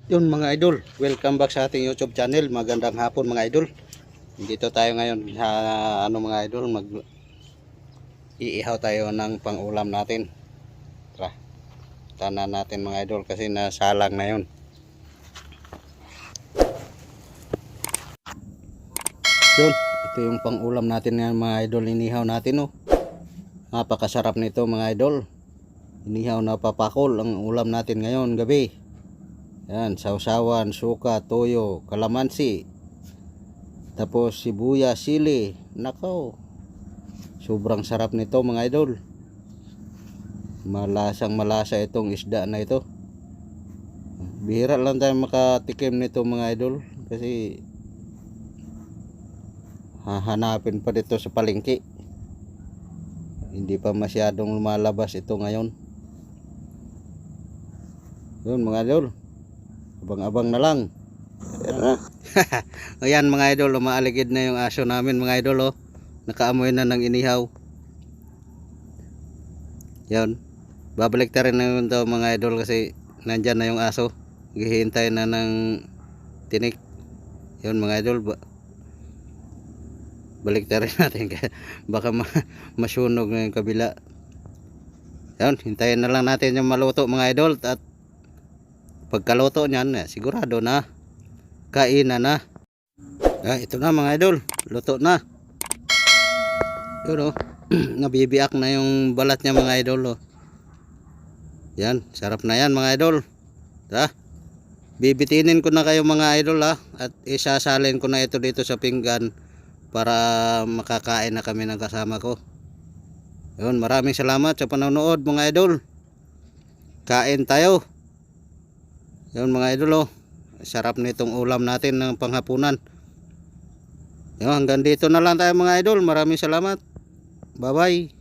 Yun mga idol, welcome back sa ating YouTube channel. Magandang hapon mga idol. Dito tayo ngayon sa mga idol, iihaw tayo ng pang-ulam natin. Tara, tanan natin mga idol kasi nasalang na yun. Yun, ito yung pang-ulam natin ngayon mga idol, inihaw natin oh. Napakasarap nito mga idol. Inihaw na papakol ang ulam natin ngayon gabi. Yan, sausawan, suka, toyo, kalamansi, tapos sibuyas, sili. Nakaw, sobrang sarap nito mga idol. Malasang malasa itong isda na ito. Bihira lang tayo makatikim nito mga idol, kasi hahanapin pa dito sa palengke. Hindi pa masyadong lumalabas ito ngayon. Yun mga idol, abang-abang na lang. Ayan mga idol, umaaligid na yung aso namin mga idol oh. Nakaamoy na ng inihaw. Yan, babalik ta rin na yun daw mga idol, kasi nandyan na yung aso, hihintay na ng tinik. Yun mga idol, balik ta rin natin baka masunog na yung kabila. Yan, hintayin na lang natin yung maluto mga idol, at pagkaluto niyan sigurado na kainan na. Ito na mga idol, luto na. Yun oh. Nabibiak na yung balat niya mga idol oh. Yan, sarap na yan mga idol. Bibitinin ko na kayo mga idol at isasalin ko na ito dito sa pinggan para makakain na kami ng kasama ko. Yun, maraming salamat sa panonood mga idol. Kain tayo. Yun mga idol oh, sarap nitong ulam natin ng panghapunan. Yun, hanggang dito na lang tayo mga idol. Maraming salamat. Bye bye.